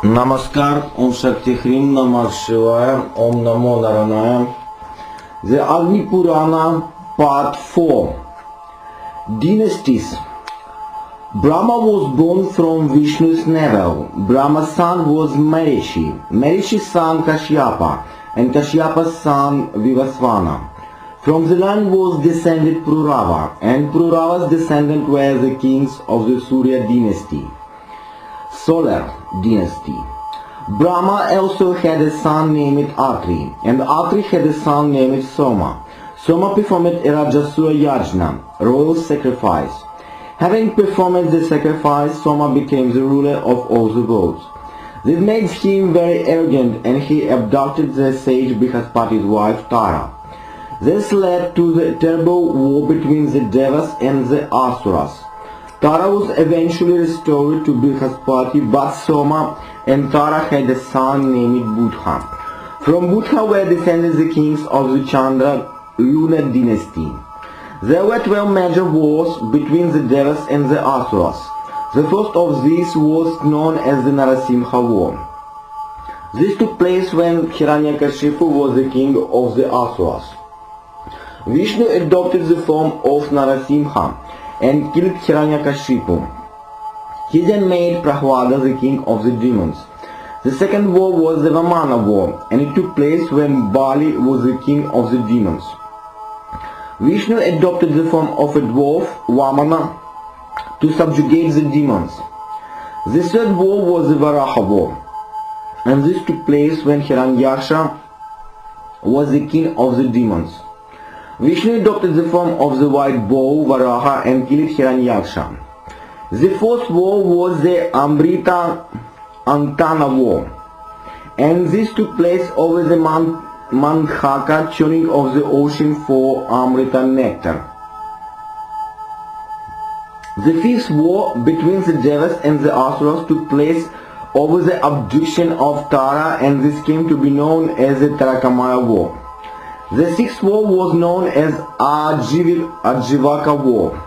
Namaskar, Om Shakti Hrim Namah Shivaya, Om Namo Narayana. The Agni Purana, Part 4. Dynasties. Brahma was born from Vishnu's navel. Brahma's son was Maharishi. Maharishi's son Kashyapa, and Kashyapa's son Vivasvana. From the line was descended Purana, and Purava's descendants were the kings of the Surya dynasty. Solar dynasty. Brahma also had a son named Atri, and Atri had a son named Soma. Soma performed a Rajasura Yajna, royal sacrifice. Having performed the sacrifice, Soma became the ruler of all the worlds. This made him very arrogant, and he abducted the sage Brihaspati's wife Tara. This led to the terrible war between the Devas and the Asuras. Tara was eventually restored to Brihaspati, but Soma and Tara had a son named Buddha. From Buddha were descended the kings of the Chandra lunar dynasty. There were 12 major wars between the Devas and the Asuras. The first of these was known as the Narasimha War. This took place when Hiranyakashipu was the king of the Asuras. Vishnu adopted the form of Narasimha and killed Hiranyakashipu. He then made Prahlada the king of the demons. The second war was the Vamana war, and it took place when Bali was the king of the demons. Vishnu adopted the form of a dwarf, Vamana, to subjugate the demons. The third war was the Varaha war, and this took place when Hiranyaksha was the king of the demons. Vishnu adopted the form of the white bull, Varaha, and killed Hiranyaksha. The fourth war was the Amrita Antana war, and this took place over the Manhaka churning of the ocean for Amrita nectar. The fifth war between the Devas and the Asuras took place over the abduction of Tara, and this came to be known as the Tarakamaya war. The sixth war was known as Ajivaka war.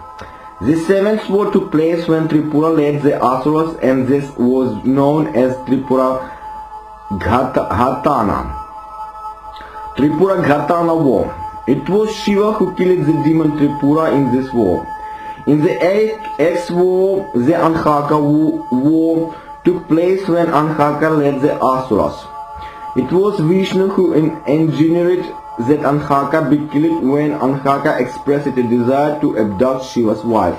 The seventh war took place when Tripura led the Asuras, and this was known as Tripura Ghatana. Tripura Ghatana war. It was Shiva who killed the demon Tripura in this war. In the eighth war, the Anhaka war took place when Anhaka led the Asuras. It was Vishnu who engineered that Anhaka be killed when Anhaka expressed a desire to abduct Shiva's wife.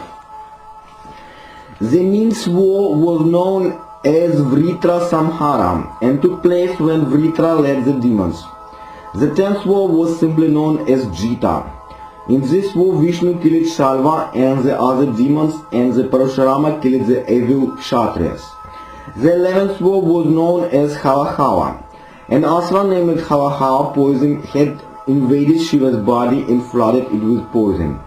The ninth war was known as Vritra Samhara and took place when Vritra led the demons. The 10th war was simply known as Jita. In this war, Vishnu killed Shalva and the other demons, and the Parashurama killed the evil Kshatriyas. The 11th war was known as Hava. An asura named Hava poison had invaded Shiva's body and flooded it with poison.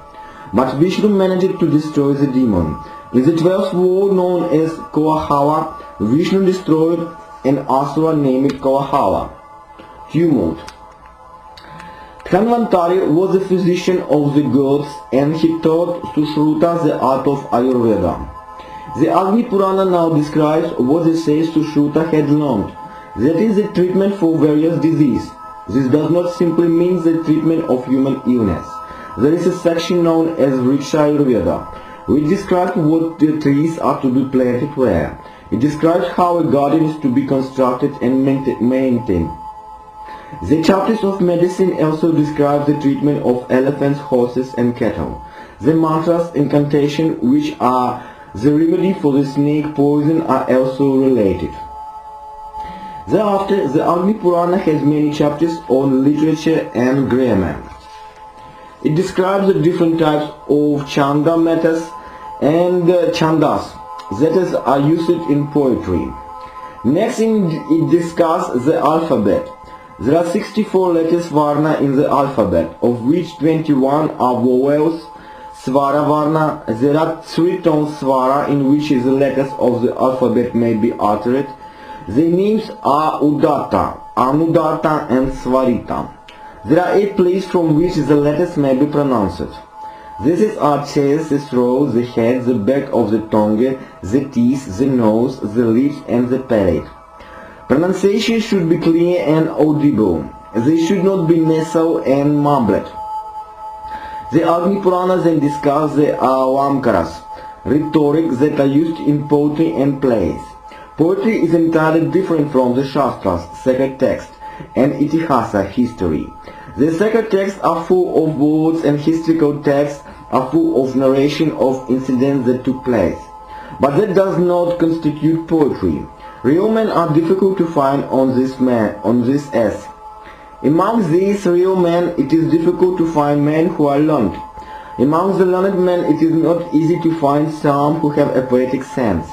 But Vishnu managed to destroy the demon. In the 12th war, known as Kauhava, Vishnu destroyed an asura named Kauhava. Tumult. Dhanvantari was a physician of the gods, and he taught Sushruta the art of Ayurveda. The Agni Purana now describes what the sage Sushruta had learned, that is, the treatment for various diseases. This does not simply mean the treatment of human illness. There is a section known as Vriksha Ayurveda, which describes what the trees are to be planted where. It describes how a garden is to be constructed and maintained. The chapters of medicine also describe the treatment of elephants, horses and cattle. The mantras, incantations, which are the remedy for the snake poison, are also related. Thereafter, the Agni Purana has many chapters on literature and grammar. It describes the different types of chanda matters and chandas that are used in poetry. Next, it discusses the alphabet. There are 64 letters Varna in the alphabet, of which 21 are vowels, Svara Varna. There are 3 tones Svara, in which the letters of the alphabet may be uttered. The names are Udatta, Anudatta and Svarita. There are 8 places from which the letters may be pronounced. These are chest, the throat, the head, the back of the tongue, the teeth, the nose, the lips and the palate. Pronunciation should be clear and audible. They should not be nasal and mumbled. The Agni Puranas then discuss the alamkaras, rhetoric that are used in poetry and plays. Poetry is entirely different from the Shastras, sacred text, and Itihasa, history. The sacred texts are full of words and historical texts are full of narration of incidents that took place. But that does not constitute poetry. Real men are difficult to find on this earth. Among these real men, it is difficult to find men who are learned. Among the learned men, it is not easy to find some who have a poetic sense.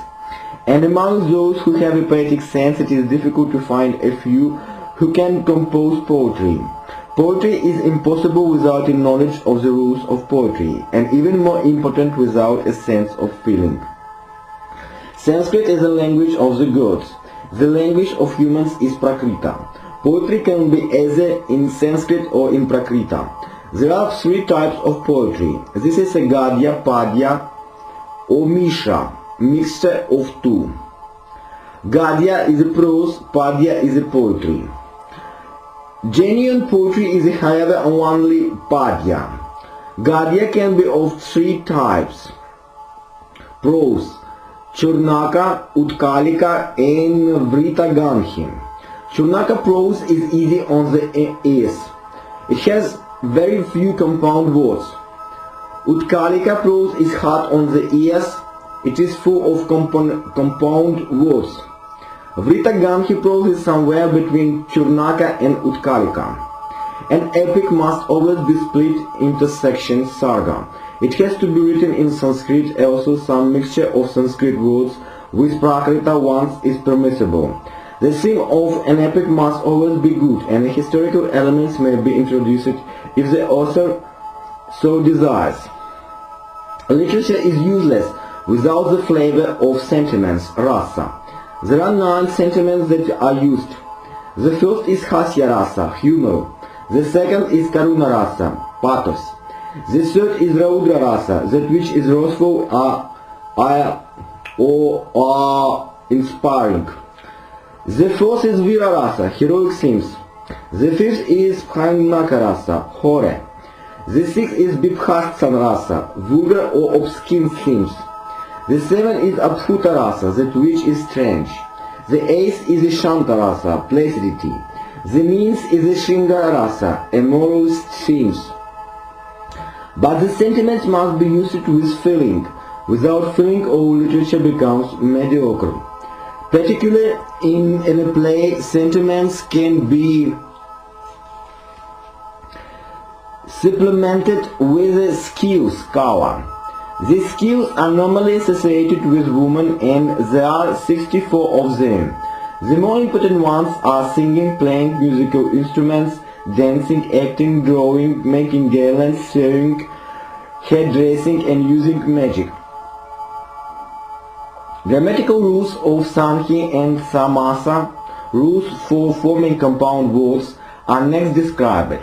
And among those who have a poetic sense, it is difficult to find a few who can compose poetry. Poetry is impossible without a knowledge of the rules of poetry, and even more important without a sense of feeling. Sanskrit is the language of the gods. The language of humans is Prakrita. Poetry can be either in Sanskrit or in Prakrita. There are three types of poetry. This is a Gadya, Padya, or Mishra, mixture of two. Gadya is a prose, Padya is a poetry. Genuine poetry is however only Padya. Gadya can be of three types. Prose, Churnaka, Utkalika and Vritagankhi. Churnaka prose is easy on the ears. It has very few compound words. Utkalika prose is hard on the ears. It is full of compound words. Vritagankhi prose is somewhere between Churnaka and Utkalika. An epic must always be split into sections, sarga. It has to be written in Sanskrit, also some mixture of Sanskrit words with Prakrita ones is permissible. The theme of an epic must always be good, and historical elements may be introduced if the author so desires. Literature is useless without the flavor of sentiments, rasa. There are 9 sentiments that are used. The first is hasya rasa, humor. The second is karuna rasa, pathos. The third is raudra rasa, that which is wrathful or inspiring. The fourth is vira rasa, heroic themes. The fifth is pranaka rasa, horror. The sixth is bibhasthan rasa, vulgar or obscene themes. The seventh is abhuta rasa, that which is strange. The eighth is a shanta rasa, placidity. The ninth is a shringara rasa, amorous themes. But the sentiments must be used with feeling. Without feeling, all literature becomes mediocre. Particularly in a play, sentiments can be supplemented with skills, Kaula. These skills are normally associated with women, and there are 64 of them. The more important ones are singing, playing musical instruments, dancing, acting, drawing, making garlands, sewing, hairdressing, and using magic. Grammatical rules of Sankhya and Samasa, rules for forming compound words, are next described.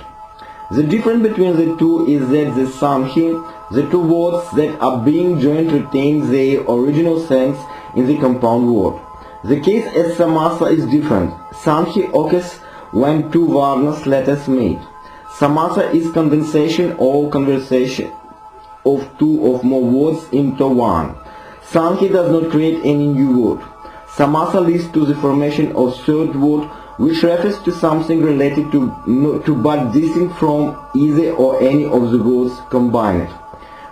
The difference between the two is that the Sankhya, the two words that are being joined, retain their original sense in the compound word. The case as Samasa is different. Sankhya occurs when two varnas letters meet. Samasa is condensation or conversation of two or more words into one. Sankhya does not create any new word. Samasa leads to the formation of third word, which refers to something related to but distinct from either or any of the words combined.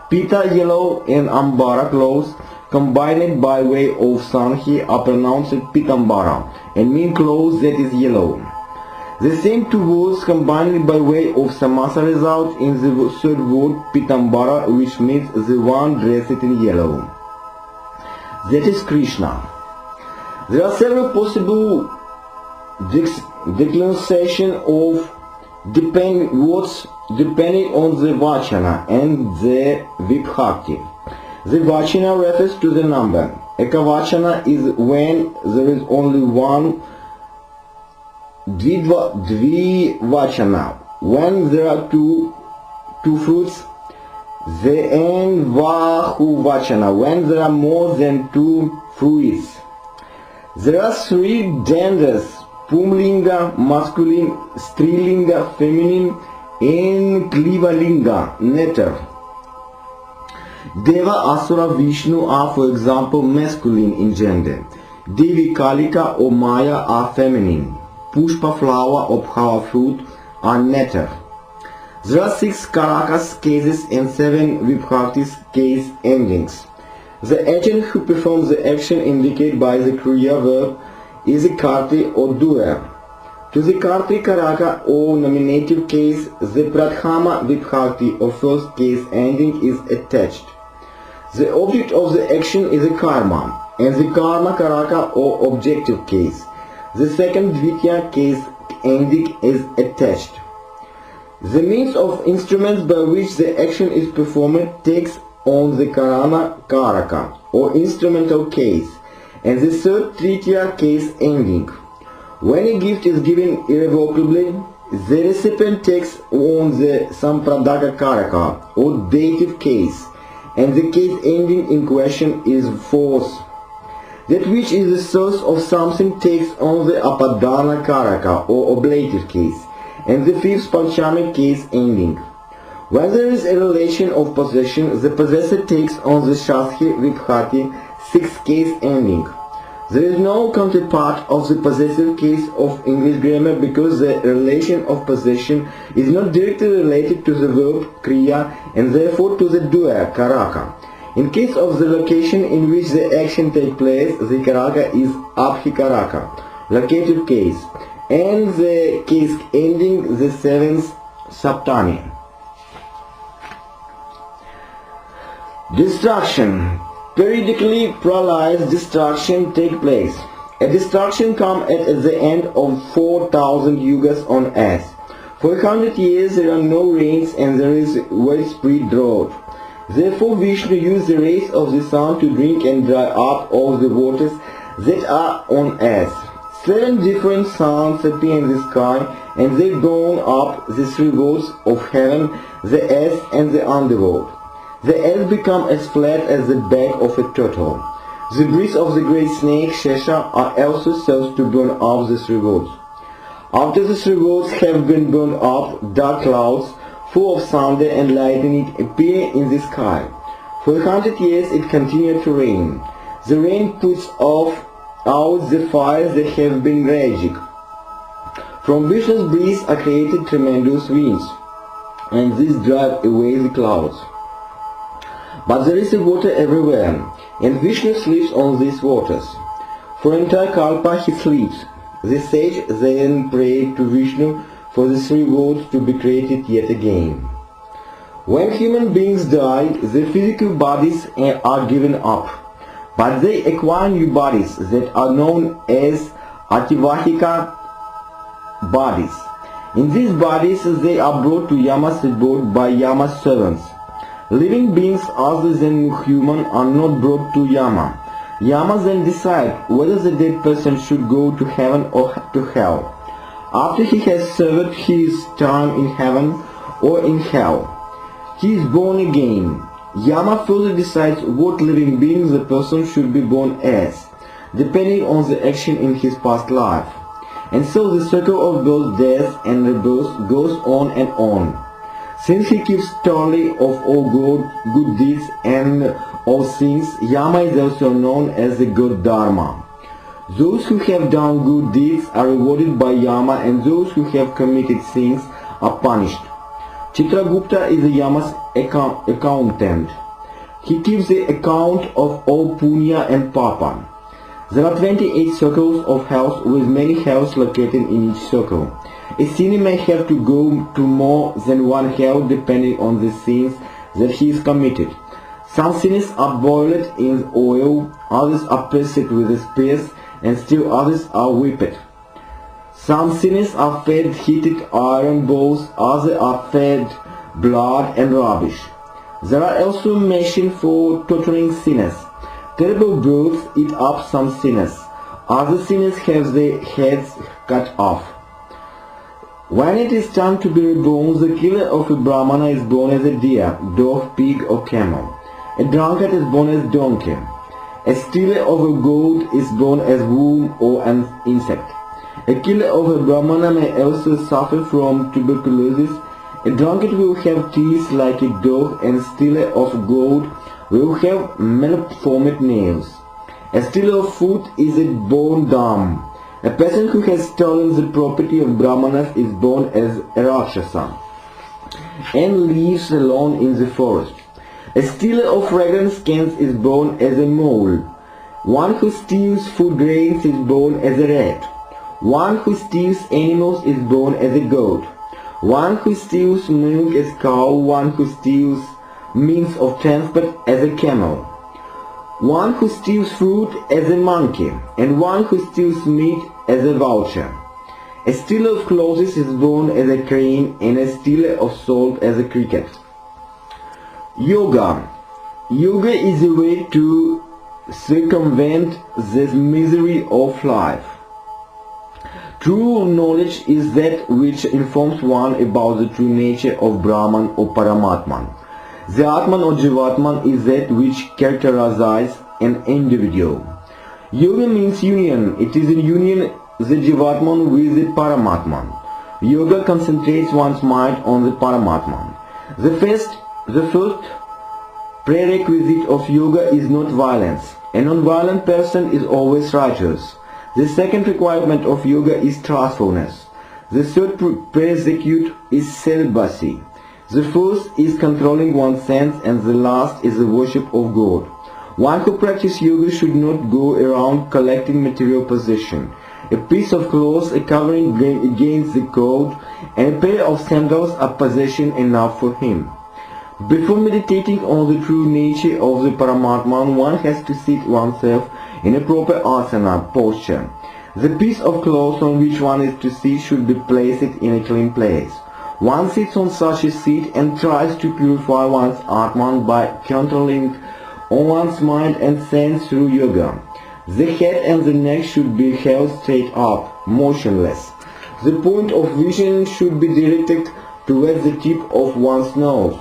Pita, yellow, and ambara, clothes, combined by way of Sankhya, are pronounced pitambara and mean clothes that is yellow. The same two words combined by way of Samasa result in the third word pitambara, which means the one dressed in yellow. That is Krishna. There are several possible declension of words depending on the vachana and the vibhakti. The vachana refers to the number. Ekavachana is when there is only one. Dvivachana, when there are two fruits. The Vahuvachana, when there are more than two fruits. There are three genders: Pumlinga, masculine; Strilinga, feminine; and Klivalinga, neter. Deva, Asura, Vishnu are, for example, masculine in gender. Devi, Kalika or Maya are feminine. Pushpa, flower or flower fruit, are neter. There are 6 Karakas cases and 7 Vibhaktis case endings. The agent who performs the action indicated by the Kriya verb is a Karti or doer. To the Karti Karaka or nominative case, the Pradhama Vibhakti or first case ending is attached. The object of the action is a karma, and the Karma Karaka or objective case. The second Dvitiya case ending is attached. The means of instruments by which the action is performed takes on the Karana Karaka or instrumental case, and the third Tritiya case ending. When a gift is given irrevocably, the recipient takes on the Sampradaka Karaka or dative case, and the case ending in question is force. That which is the source of something takes on the Apadana Karaka or ablative case, and the fifth Panchamic case ending. When there is a relation of possession, the possessor takes on the Shastri Vibhati 6th case ending. There is no counterpart of the possessive case of English grammar because the relation of possession is not directly related to the verb Kriya and therefore to the doer Karaka. In case of the location in which the action takes place, the Karaka is Abhikaraka, locative case, and the case ending the 7th Saptani. Destruction. Periodically prolonged destruction take place. A destruction comes at the end of 4,000 yugas on earth. For 100 years there are no rains and there is widespread drought. Therefore Vishnu used the rays of the sun to drink and dry up all the waters that are on earth. 7 different suns appear in the sky and they burn up the 3 worlds of heaven, the earth and the underworld. The earth becomes as flat as the back of a turtle. The breath of the great snake Shesha are also serves to burn up the 3 worlds. After the 3 worlds have been burned up, dark clouds full of thunder and lightning appear in the sky. For 100 years it continued to rain. The rain puts out the fires that have been raging. From Vishnu's breath are created tremendous winds, and these drive away the clouds. But there is water everywhere, and Vishnu sleeps on these waters. For entire Kalpa he sleeps. The sage then prayed to Vishnu for the 3 worlds to be created yet again. When human beings die, the physical bodies are given up, but they acquire new bodies that are known as Ativahika bodies. In these bodies they are brought to Yama's abode by Yama's servants. Living beings other than human are not brought to Yama. Yama then decides whether the dead person should go to heaven or to hell. After he has served his time in heaven or in hell, he is born again. Yama further decides what living being the person should be born as, depending on the action in his past life. And so the circle of birth, death and rebirth goes on and on. Since he keeps tally of all good deeds and all sins, Yama is also known as the god Dharma. Those who have done good deeds are rewarded by Yama and those who have committed sins are punished. Chitragupta is the Yama's accountant. He keeps the account of all punya and papa. There are 28 circles of hells with many hells located in each circle. A sinner may have to go to more than one hell depending on the sins that he has committed. Some sinners are boiled in oil, others are pierced with spears, and still others are whipped. Some sinners are fed heated iron balls, others are fed blood and rubbish. There are also machines for torturing sinners. Terrible birds eat up some sinners. Other sinners have their heads cut off. When it is time to be reborn, the killer of a Brahmana is born as a deer, dog, pig or camel. A drunkard is born as donkey. A stealer of a goat is born as womb or an insect. A killer of a Brahmana may also suffer from tuberculosis. A drunkard will have teeth like a dog, and a stealer of gold will have malformed nails. A stealer of food is born dumb. A person who has stolen the property of Brahmanas is born as a Rakshasa and lives alone in the forest. A stealer of fragrant skins is born as a mole. One who steals food grains is born as a rat. One who steals animals is born as a goat. One who steals milk as a cow. One who steals means of transport as a camel. One who steals fruit as a monkey, and one who steals meat as a vulture. A stealer of clothes is born as a crane, and a stealer of salt as a cricket. Yoga. Yoga is a way to circumvent the misery of life. True knowledge is that which informs one about the true nature of Brahman or Paramatman. The Atman or Jivatman is that which characterizes an individual. Yoga means union. It is a union the Jivatman with the Paramatman. Yoga concentrates one's mind on the Paramatman. The first prerequisite of yoga is not violence. A non-violent person is always righteous. The second requirement of yoga is trustfulness. The third prerequisite is celibacy. The fourth is controlling one's sense, and the last is the worship of God. One who practices yoga should not go around collecting material possession. A piece of cloth, a covering against the cold, and a pair of sandals are possession enough for him. Before meditating on the true nature of the Paramatman, one has to sit oneself in a proper asana posture. The piece of cloth on which one is to sit should be placed in a clean place. One sits on such a seat and tries to purify one's Atman by controlling on one's mind and sense through yoga. The head and the neck should be held straight up, motionless. The point of vision should be directed towards the tip of one's nose.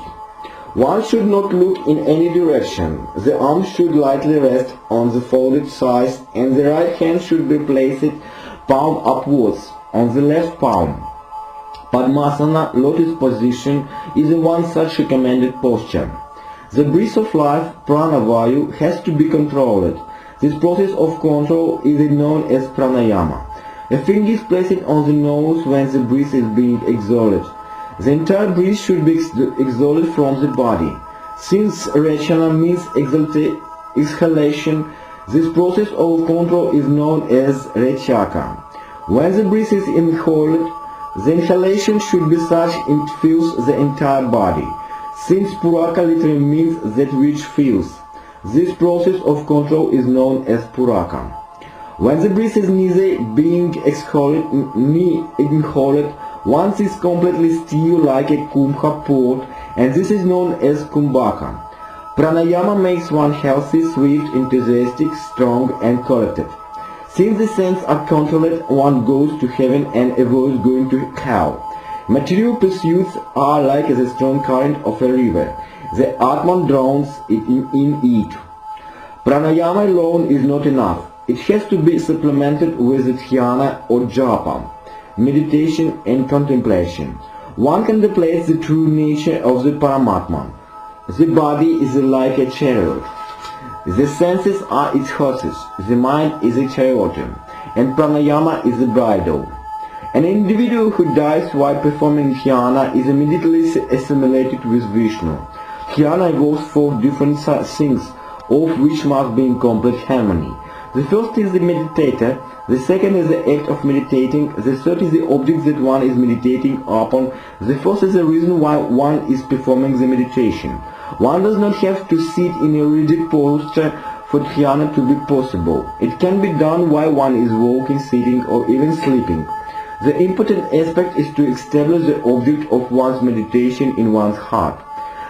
One should not look in any direction. The arms should lightly rest on the folded sides, and the right hand should be placed palm upwards on the left palm. Padmasana, lotus position, is one such recommended posture. The breath of life, prana vayu, has to be controlled. This process of control is known as pranayama. A finger is placed on the nose when the breath is being exhaled. The entire breath should be exhaled from the body. Since rachana means exhalation, this process of control is known as rechaka. When the breath is inhaled, the inhalation should be such it fills the entire body. Since puraka literally means that which fills, this process of control is known as puraka. When the breath is neither being exhaled nor inhaled, one is completely still like a kumbha pot, and this is known as kumbhaka. Pranayama makes one healthy, swift, enthusiastic, strong, and collected. Since the senses are controlled, one goes to heaven and avoids going to hell. Material pursuits are like the strong current of a river. The Atman drowns in it. Pranayama alone is not enough. It has to be supplemented with dhyana or japa, meditation and contemplation. One contemplates the true nature of the Paramatman. The body is like a chariot. The senses are its horses, the mind is a chariot, and pranayama is the bridle. An individual who dies while performing dhyana is immediately assimilated with Vishnu. Dhyana involves 4 different things, of which must be in complete harmony. The first is the meditator, the second is the act of meditating, the third is the object that one is meditating upon, the fourth is the reason why one is performing the meditation. One does not have to sit in a rigid posture for dhyana to be possible. It can be done while one is walking, sitting, or even sleeping. The important aspect is to establish the object of one's meditation in one's heart.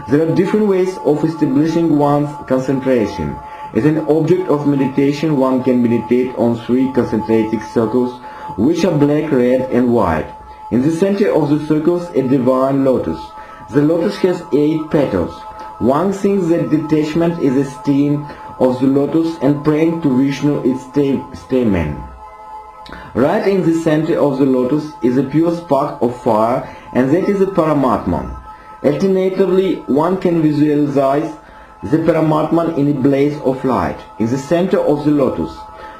There are different ways of establishing one's concentration. As an object of meditation, one can meditate on 3 concentric circles, which are black, red, and white. In the center of the circles, a divine lotus. The lotus has 8 petals. One thinks that detachment is a stain of the lotus and praying to Vishnu its stamen. Right in the center of the lotus is a pure spark of fire, and that is the Paramatman. Alternatively, one can visualize the Paramatman in a blaze of light. In the center of the lotus,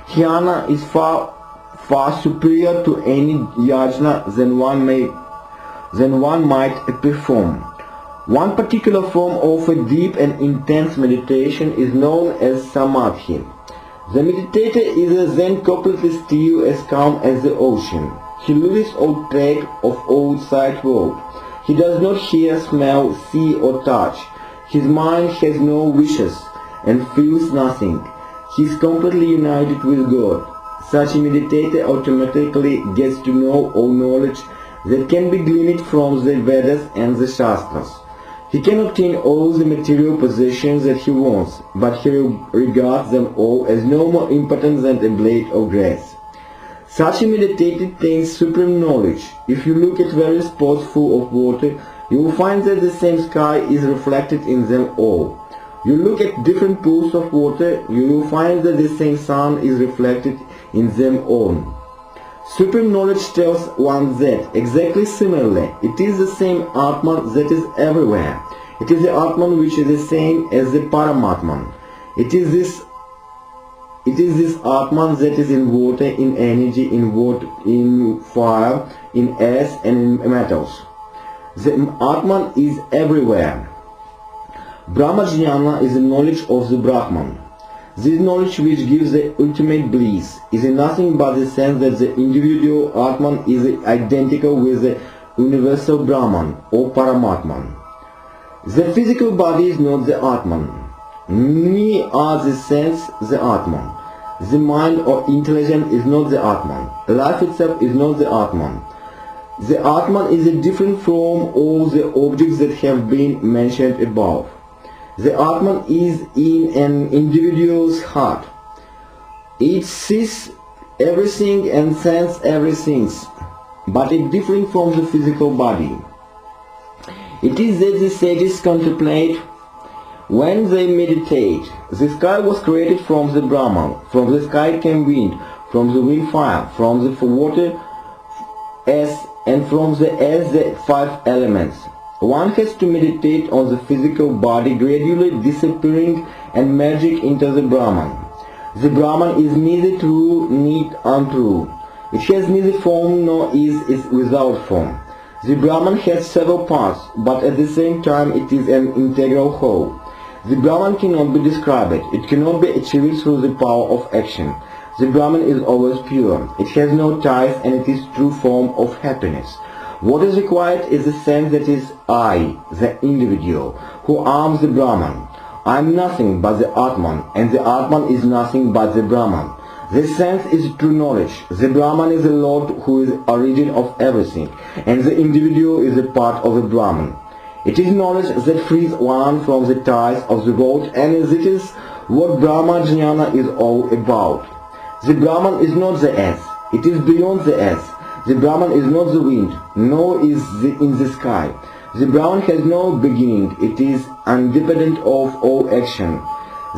Dhyana is far superior to any yajna than one might perform. One particular form of a deep and intense meditation is known as Samadhi. The meditator is then completely still, as calm as the ocean. He loses all track of outside world. He does not hear, smell, see or touch. His mind has no wishes and feels nothing. He is completely united with God. Such a meditator automatically gets to know all knowledge that can be gleaned from the Vedas and the Shastras. He can obtain all the material possessions that he wants, but he regards them all as no more important than a blade of grass. Such a meditator attains supreme knowledge. If you look at various spots full of water, you will find that the same sky is reflected in them all. You look at different pools of water, you will find that the same sun is reflected in them all. Supreme knowledge tells one that, exactly similarly, it is the same Atman that is everywhere. It is the Atman which is the same as the Paramatman. It is this Atman that is in water, in energy, in fire, in air and in metals. The Atman is everywhere. Brahmajnana is the knowledge of the Brahman. This knowledge which gives the ultimate bliss is nothing but the sense that the individual Atman is identical with the universal Brahman or Paramatman. The physical body is not the Atman. Neither are the sense the Atman. The mind or intelligence is not the Atman. Life itself is not the Atman. The Atman is different from all the objects that have been mentioned above. The Atman is in an individual's heart. It sees everything and sends everything, but it differing from the physical body. It is that the sages contemplate when they meditate. The sky was created from the Brahman. From the sky came wind, from the wind fire, from the water air, and from the air the 5 elements. One has to meditate on the physical body gradually disappearing and merging into the Brahman. The Brahman is neither true nor untrue. It has neither form nor is without form. The Brahman has several parts, but at the same time it is an integral whole. The Brahman cannot be described. It cannot be achieved through the power of action. The Brahman is always pure. It has no ties and it is true form of happiness. What is required is the sense that is I, the individual, who arms the Brahman. I am nothing but the Atman, and the Atman is nothing but the Brahman. This sense is true knowledge. The Brahman is the Lord who is origin of everything, and the individual is a part of the Brahman. It is knowledge that frees one from the ties of the world, and it is what Brahma Jnana is all about. The Brahman is not the S, it is beyond the S. The Brahman is not the wind, nor is in the sky. The Brahman has no beginning, it is independent of all action.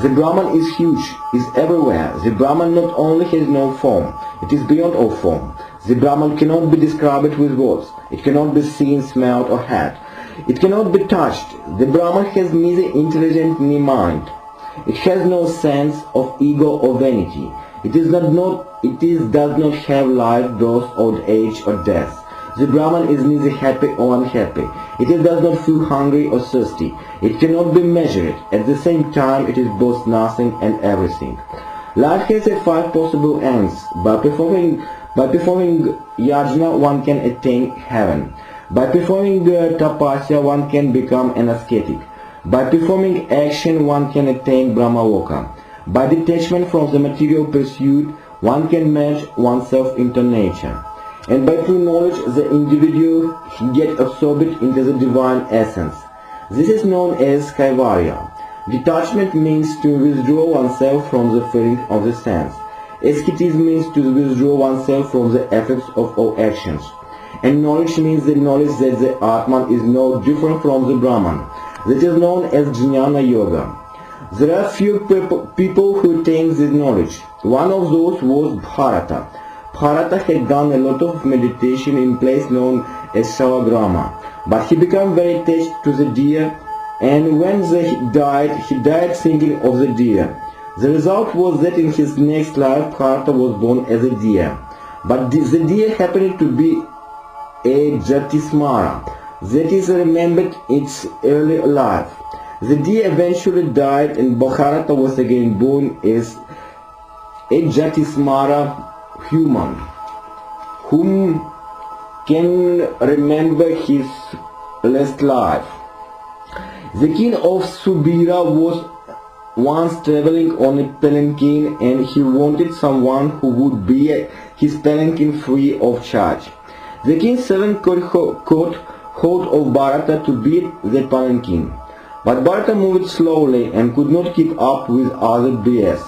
The Brahman is huge, is everywhere. The Brahman not only has no form, it is beyond all form. The Brahman cannot be described with words, it cannot be seen, smelled or heard. It cannot be touched. The Brahman has neither intelligence nor mind. It has no sense of ego or vanity. It does not have life, birth, old age or death. The Brahman is neither happy or unhappy. It does not feel hungry or thirsty. It cannot be measured. At the same time, it is both nothing and everything. Life has 5 possible ends. By performing yajna, one can attain heaven. By performing tapasya, one can become an ascetic. By performing action, one can attain Brahmaloka. By detachment from the material pursuit, one can merge oneself into nature. And by true knowledge, the individual gets absorbed into the divine essence. This is known as Kaivalya. Detachment means to withdraw oneself from the feeling of the sense. Asceticism means to withdraw oneself from the effects of all actions. And knowledge means the knowledge that the Atman is no different from the Brahman. This is known as Jnana Yoga. There are few people who attain this knowledge. One of those was Bharata. Bharata had done a lot of meditation in a place known as Salagrama, but he became very attached to the deer, and when he died thinking of the deer. The result was that in his next life Bharata was born as a deer, but the deer happened to be a Jatismara, that is remembered its early life. The deer eventually died and Bharata was again born as a Jatismara human, whom can remember his last life. The king of Subira was once traveling on a palanquin, and he wanted someone who would be his palanquin free of charge. The king's servant caught hold of Bharata to beat the palanquin, but Bharata moved slowly and could not keep up with other bears.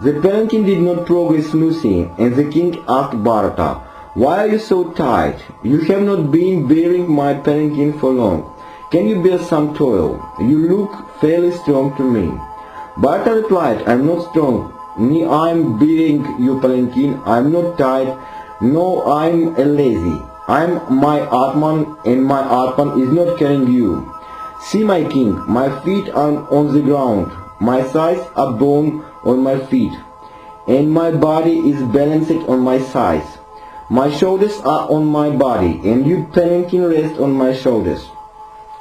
The palanquin did not progress smoothly, and the king asked Bharata, "Why are you so tight? You have not been bearing my palanquin for long. Can you bear some toil? You look fairly strong to me." Bharata replied, "I am not strong, ni I am bearing your palanquin. I am not tight, no I am lazy. I am my Atman, and my Atman is not carrying you. See, my king, my feet are on the ground, my thighs are bone on my feet, and my body is balanced on my thighs. My shoulders are on my body, and your palanquin rests on my shoulders.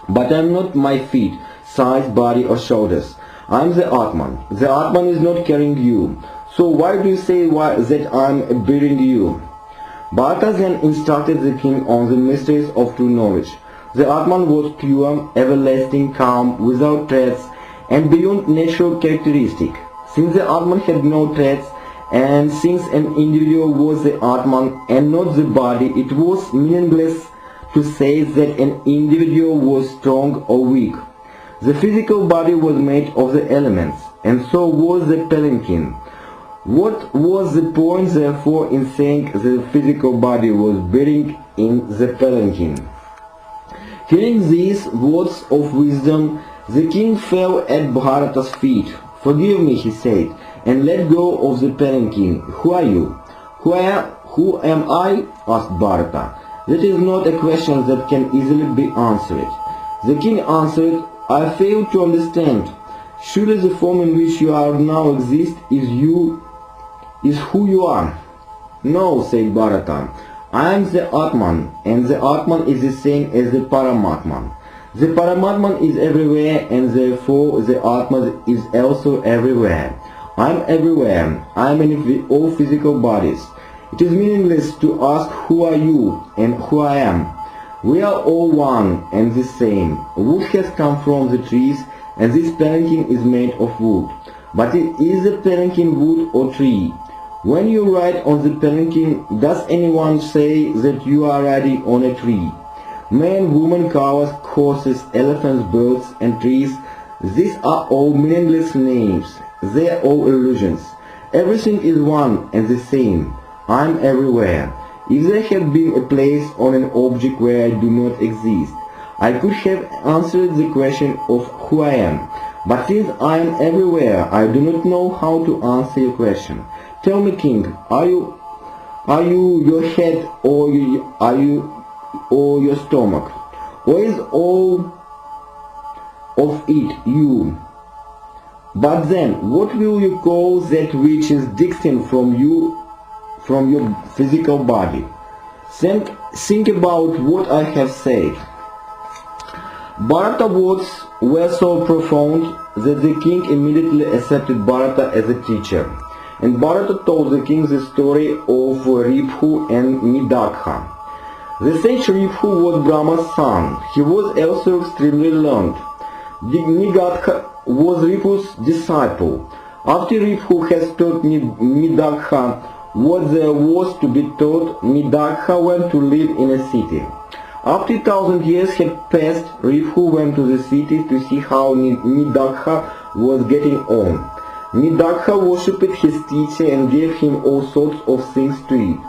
But I am not my feet, thighs, body or shoulders. I am the Atman. The Atman is not carrying you. So why do you say that I am bearing you?" Bharata then instructed the king on the mysteries of true knowledge. The Atman was pure, everlasting, calm, without traits, and beyond natural characteristic. Since the Atman had no traits, and since an individual was the Atman and not the body, it was meaningless to say that an individual was strong or weak. The physical body was made of the elements, and so was the palanquin. What was the point therefore in saying the physical body was bearing in the palanquin? Hearing these words of wisdom, the king fell at Bharata's feet. "Forgive me," he said, "and let go of the palanquin. Who are you?" Who am I?" asked Bharata. "That is not a question that can easily be answered." The king answered, "I fail to understand. Surely the form in which you are now exist is who you are." "No," said Bharata. "I am the Atman, and the Atman is the same as the Paramatman. The Paramatman is everywhere, and therefore the Atman is also everywhere. I am everywhere. I am in all physical bodies. It is meaningless to ask who are you and who I am. We are all one and the same. Wood has come from the trees, and this palanquin is made of wood. But is the palanquin wood or tree? When you ride on the palanquin, does anyone say that you are riding on a tree? Man, woman, cows, horses, elephants, birds, and trees, these are all meaningless names. They are all illusions. Everything is one and the same. I am everywhere. If there had been a place on an object where I do not exist, I could have answered the question of who I am. But since I am everywhere, I do not know how to answer your question. Tell me, king, are you your head, or your stomach, or is all of it you? But then, what will you call that which is distinct from your physical body? Think about what I have said." Bharata's words were so profound that the king immediately accepted Bharata as a teacher. And Bharata told the king the story of Ribhu and Nidakha. The sage Ribhu was Brahma's son. He was also extremely learned. Nidakha was Ribhu's disciple. After Ribhu has taught Nidakha what there was to be taught, Nidakha went to live in a city. After 1,000 years had passed, Ribhu went to the city to see how Nidakha was getting on. Nidakha worshipped his teacher and gave him all sorts of things to eat.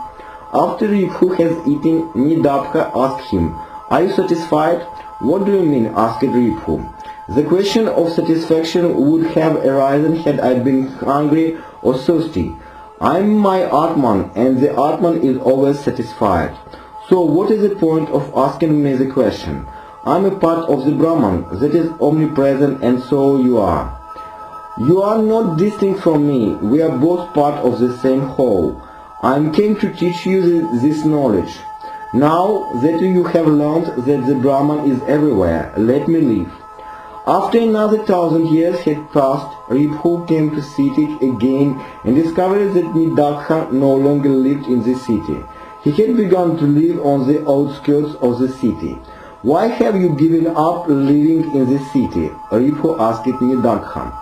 After Ribhu has eaten, Nidakha asked him, "Are you satisfied?" "What do you mean?" asked Ribhu. The question of satisfaction would have arisen had I been hungry or thirsty. I am my Atman, and the Atman is always satisfied. So what is the point of asking me the question? I am a part of the Brahman that is omnipresent, and so you are. You are not distinct from me. We are both part of the same whole. I came to teach you this knowledge. Now that you have learned that the Brahman is everywhere, let me live. After another 1,000 years had passed, Ribhu came to city again and discovered that Nidakha no longer lived in the city. He had begun to live on the outskirts of the city. Why have you given up living in the city? Ribhu asked Nidakha.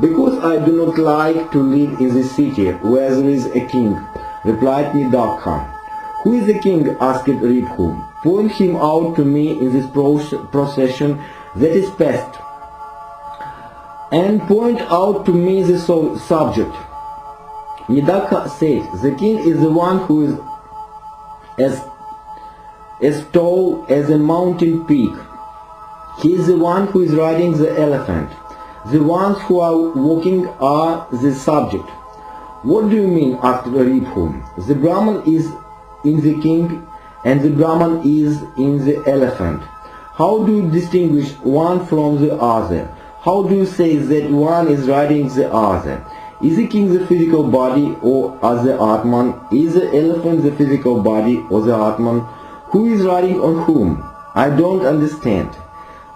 Because I do not like to live in the city where there is a king, replied Nidakha. Who is the king? asked Ribhu. Point him out to me in this procession that is past, and point out to me the subject. Nidakha said, the king is the one who is as tall as a mountain peak. He is the one who is riding the elephant. The ones who are walking are the subject. What do you mean? asked Ribhu. The Brahman is in the king and the Brahman is in the elephant. How do you distinguish one from the other? How do you say that one is riding the other? Is the king the physical body or the Atman? Is the elephant the physical body or the Atman? Who is riding on whom? I don't understand.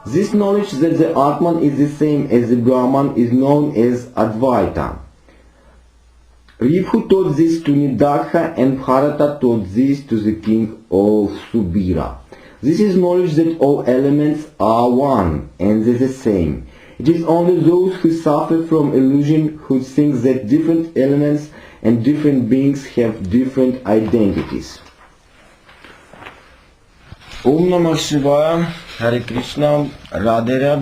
This knowledge that the Atman is the same as the Brahman is known as Advaita. Ribhu taught this to Nidakha, and Bharata taught this to the king of Subira. This is knowledge that all elements are one and the same. It is only those who suffer from illusion who think that different elements and different beings have different identities. Om Namah Shivaya, Hare Krishna, Radhe Radhe.